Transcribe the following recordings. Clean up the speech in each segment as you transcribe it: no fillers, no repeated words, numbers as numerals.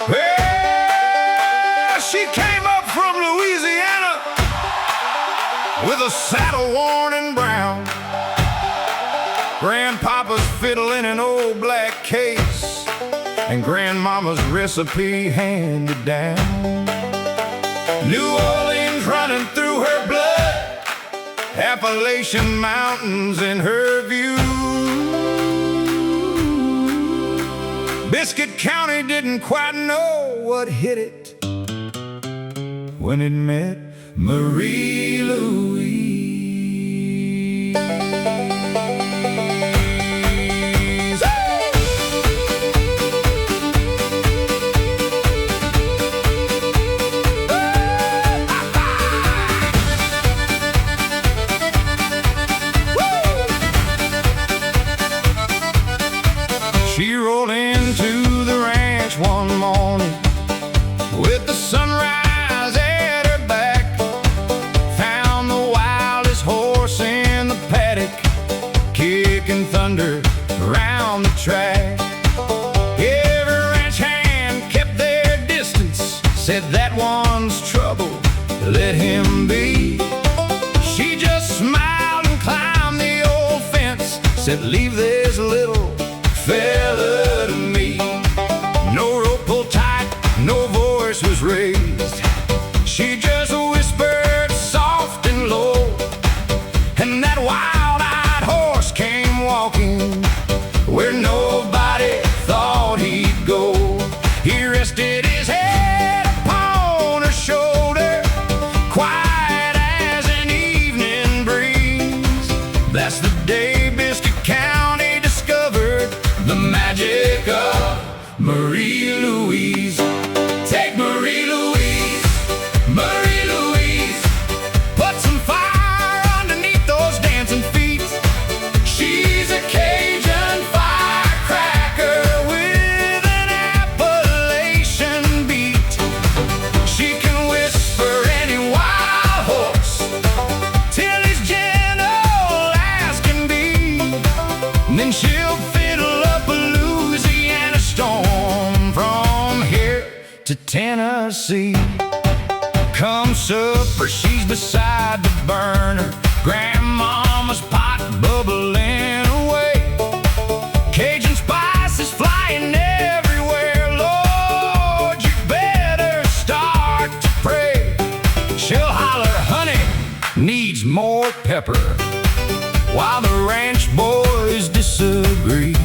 Well, she came up from Louisiana with a saddle worn and brown, Grandpapa's fiddle in an old black case, and Grandmama's recipe handed down. New Orleans running through her blood, Appalachian mountains in her view. Biscuit County didn't quite know what hit it when it met Marie-Louise. She rolled into the ranch one morning with the sunrise at her back, found the wildest horse in the paddock, kicking thunder around the track. Every ranch hand kept their distance, said that one's trouble, let him be. She just smiled and climbed the old fence, said leave this little fella to me. No rope pulled tight, no voice was raised. She just whispered soft and low, and that wild-eyed horse came walking where nobody thought he'd go. He rested his head upon her shoulder, quiet as an evening breeze. That's the day Biscuit County discovered the magic of Marie-Louise. Take Marie-Louise, Marie-Louise, put some fire underneath those dancing feet. She's a Cajun firecracker with an Appalachian beat. She can whisper any wild horse till he's gentle as can be, and then she'll fiddle up a Louisiana storm from here to Tennessee. Come supper, she's beside the burner, Grandmama's pot bubbling away, Cajun spices flying everywhere. Lord, you better start to pray. She'll holler, honey, needs more pepper, while the ranch boys disagree.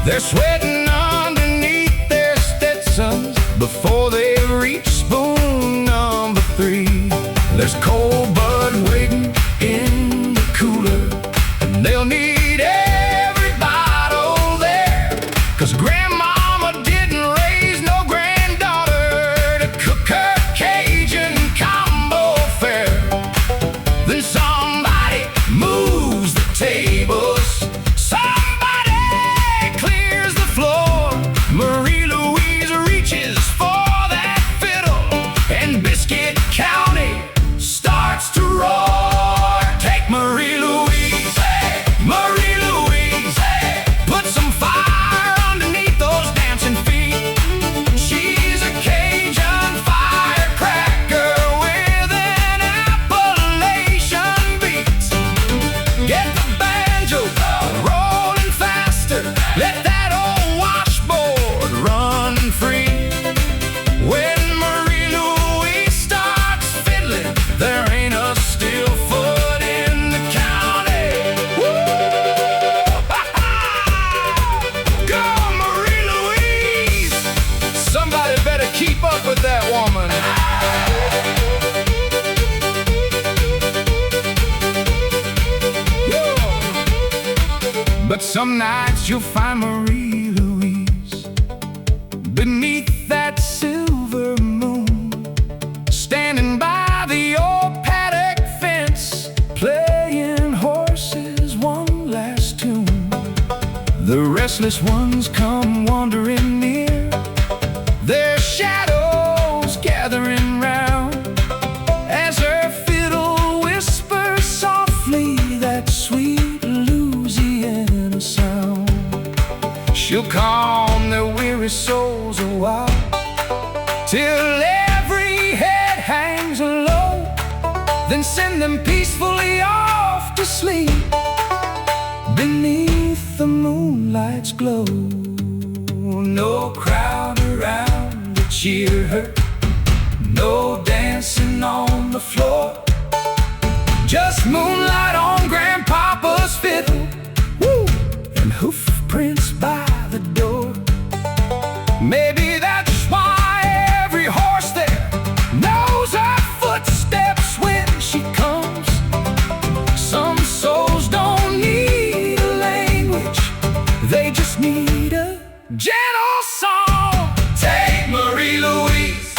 They're sweating underneath their Stetsons before they reach spoon number 3. There's cold bud waiting in the cooler, and they'll need every bottle there, 'cause Grandmama didn't raise no granddaughter to cook her Cajun combo fare. Then somebody moves the tables, somebody clears the floor. Marie-Louise reaches for that fiddle, and Biscuit County starts to roar. Take Marie-Louise, hey, Marie-Louise, hey, put some fire underneath those dancing feet. She's a Cajun firecracker with an Appalachian beat. Get the banjo rolling faster, let that old washboard run free. When Marie-Louise starts fiddling, there ain't a still foot in the county. Woo! Go, Marie-Louise! Somebody better keep up with that woman. But some nights you'll find Marie-Louise beneath that silver moon, standing by the old paddock fence, playing horses one last tune. The restless ones come wandering near, their shadows gathering round, as her fiddle whispers softly that sweet Louisiana sound. She'll calm their weary souls a while, till every head hangs low, then send them peacefully off to sleep beneath the moonlight's glow. No crowd around to cheer her, no dancing on the floor, just moonlight on Grandpapa's fiddle, woo, and hoof prints by the door. Maybe that's why every horse there knows her footsteps when she comes. Some souls don't need a language, they just need a gentle song. Take Marie-Louise,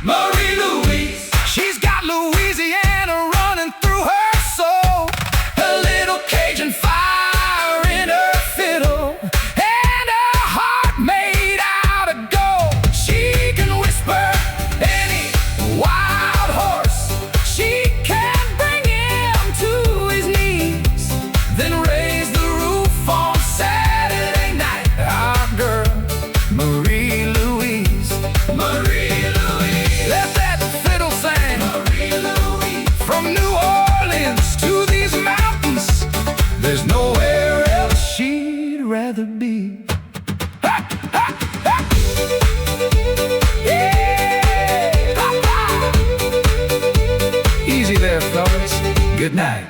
Marie-Louise. She's got Louisiana running through her soul. A little Cajun fire in her fiddle, and a heart made out of gold. She can whisper any wild horse, she can bring him to his knees, then raise the roof on Saturday night. Our girl, Marie-Louise, Marie-Louise. Let that fiddle sing, Marie-Louise. From New Orleans to these mountains, there's nowhere else she'd rather be. Ha, ha, ha. Yeah, ha, ha. Easy there, fellas. Good night.